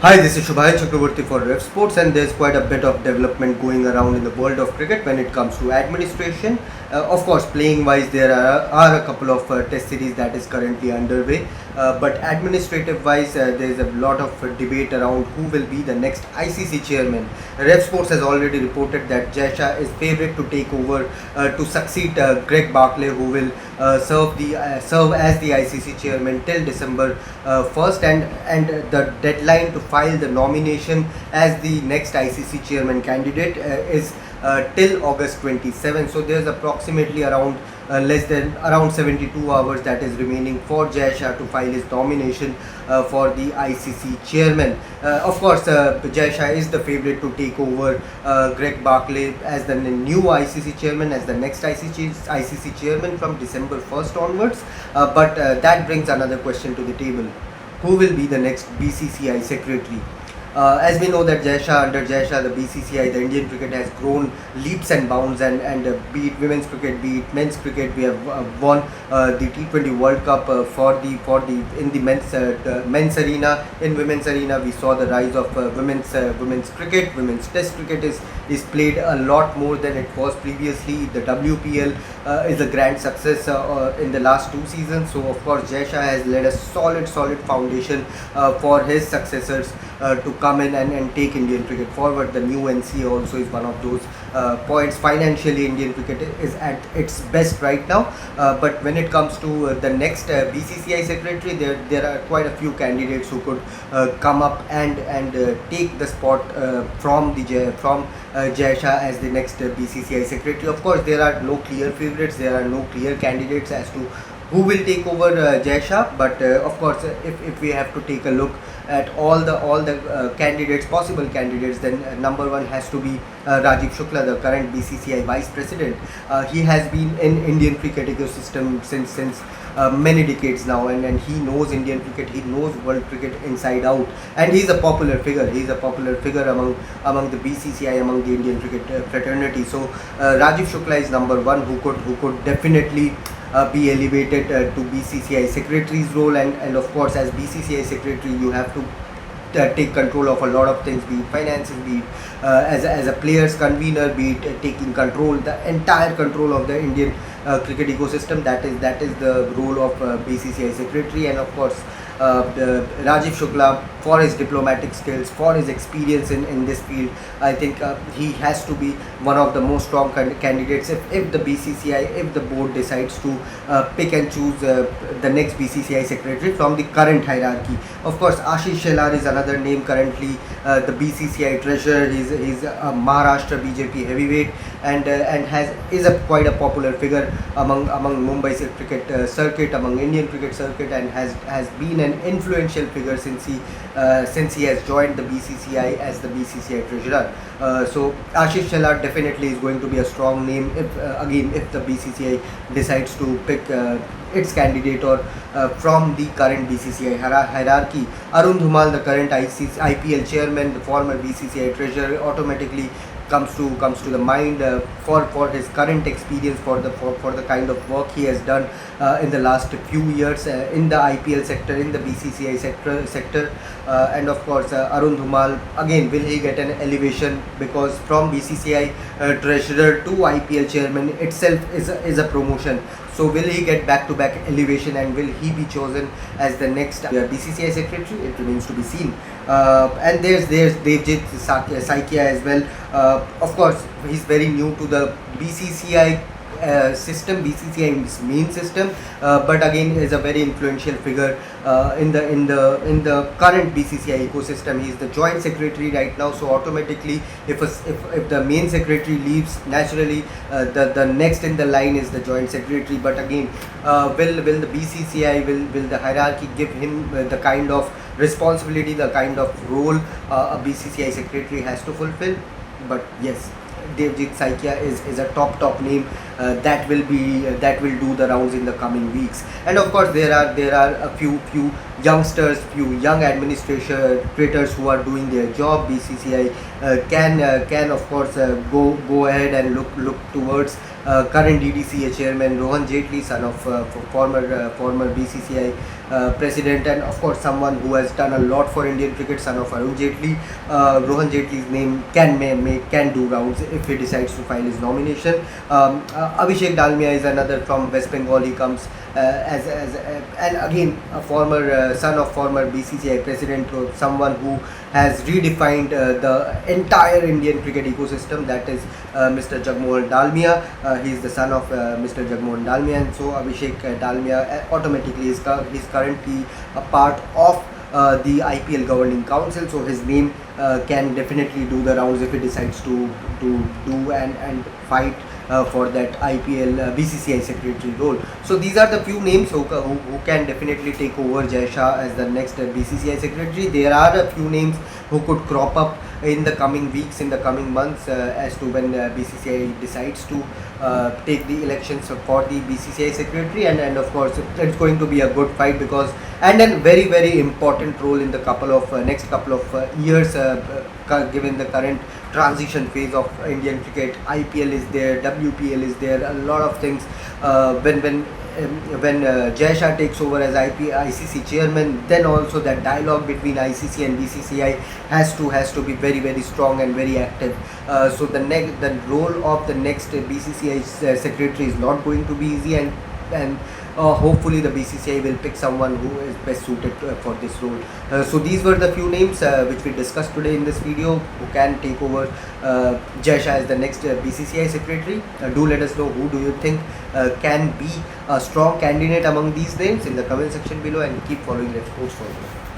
Hi, this is Shubhai Chakraborty for Revsportz, and there's quite a bit of development going around in the world of cricket when it comes to administration. Of course, playing wise, there are a couple of test series that is currently underway, but administrative wise, there's a lot of debate around who will be the next ICC chairman. Revsportz has already reported that Jay Shah is favourite to take over to succeed Greg Barclay, who will serve as the ICC chairman till December 1st, and the deadline to file the nomination as the next ICC chairman candidate is till August 27th. So there's approximately less than around 72 hours that is remaining for Jay Shah to file his nomination for the ICC chairman. Of course, Jay Shah is the favorite to take over Greg Barclay as the new ICC chairman, as the next ICC chairman from December 1st onwards. But that brings another question to the table. Who will be the next BCCI secretary? As we know that under Jay Shah, the BCCI, the Indian cricket has grown leaps and bounds, and be it women's cricket, be it men's cricket, we have won the T20 World Cup in the men's arena. In women's arena, we saw the rise of women's cricket. Women's Test cricket is played a lot more than it was previously. The WPL is a grand success in the last 2 seasons. So of course, Jay Shah has laid a solid foundation for his successors to come in and take Indian cricket forward. The new NCA also is one of those points. Financially, Indian cricket is at its best right now. But when it comes to the next BCCI secretary, there are quite a few candidates who could come up and take the spot from Jay Shah as the next BCCI secretary. Of course, there are no clear favorites. There are no clear candidates as to who will take over Jay Shah. But of course, if we have to take a look at all the candidates, possible candidates, then number one has to be Rajiv Shukla, the current BCCI vice president. He has been in Indian cricket ecosystem since many decades now, and he knows Indian cricket, he knows world cricket inside out, and he's a popular figure. He's a popular figure among the BCCI, among the Indian cricket fraternity. So Rajiv Shukla is number one who could definitely be elevated to BCCI secretary's role, and of course, as BCCI secretary, you have to take control of a lot of things, be it finances, be it as a players convener, be it taking the entire control of the Indian cricket ecosystem. That is the role of BCCI secretary. And of course, Rajiv Shukla, for his diplomatic skills, for his experience in this field, I think he has to be one of the most strong candidates if the BCCI, if the board decides to pick and choose the next BCCI secretary from the current hierarchy. Of course, Ashish Shelar is another name currently, the BCCI treasurer. He's a Maharashtra BJP heavyweight, and is quite a popular figure among Mumbai cricket circuit, among Indian cricket circuit, and has been an influential figure since he has joined the BCCI as the BCCI treasurer. So Ashish Shelar definitely is going to be a strong name if the BCCI decides to pick its candidate or from the current BCCI hierarchy. Arun Dhumal, the current IPL chairman, the former BCCI treasurer, automatically comes to the mind for his current experience, for the kind of work he has done in the last few years in the IPL sector, in the BCCI sector, and of course, Arun Dhumal, again, will he get an elevation, because from BCCI treasurer to IPL chairman itself is a promotion. So will he get back-to-back elevation, and will he be chosen as the next BCCI secretary? It remains to be seen. And there's Devjit Saikia as well. Of course, he's very new to the BCCI system, BCCI's main system, but again is a very influential figure in the current BCCI ecosystem. He is the joint secretary right now, so automatically, if the main secretary leaves, naturally the next in the line is the joint secretary. But again, will the BCCI, will the hierarchy give him the kind of responsibility, the kind of role a BCCI secretary has to fulfill? But yes, Devjit Saikia is a top name that will do the rounds in the coming weeks. And of course, there are a few youngsters, few young administrators who are doing their job. BCCI can of course go ahead and look towards current DDCA chairman Rohan Jaitley, son of former BCCI president, and of course someone who has done a lot for Indian cricket, son of Arun Jaitley. Rohan Jaitley's name can do rounds if he decides to file his nomination. Abhishek Dalmia is another from West Bengal. He comes and again a former son of former BCCI president, someone who has redefined the entire Indian cricket ecosystem. That is Mr. Jagmohan Dalmia. He is the son of Mr. Jagmohan Dalmia, and so Abhishek Dalmia automatically is currently a part of the IPL governing council, so his name can definitely do the rounds if he decides to do and fight for that IPL BCCI secretary role. So these are the few names who can definitely take over Jay Shah as the next BCCI secretary. There are a few names who could crop up in the coming weeks, in the coming months, as to when BCCI decides to take the elections for the BCCI secretary, and of course it's going to be a good fight, because and a very important role in the next couple of years, given the current transition phase of Indian cricket. IPL is there, WPL is there, a lot of things. When Jay Shah takes over as ICC chairman, then also that dialogue between ICC and BCCI has to be very strong and very active. So the role of the next BCCI secretary is not going to be easy, and hopefully the BCCI will pick someone who is best suited for this role. So these were the few names which we discussed today in this video, who can take over Jay Shah as the next BCCI secretary. Do let us know who do you think can be a strong candidate among these names in the comment section below, and keep following Revsportz for more.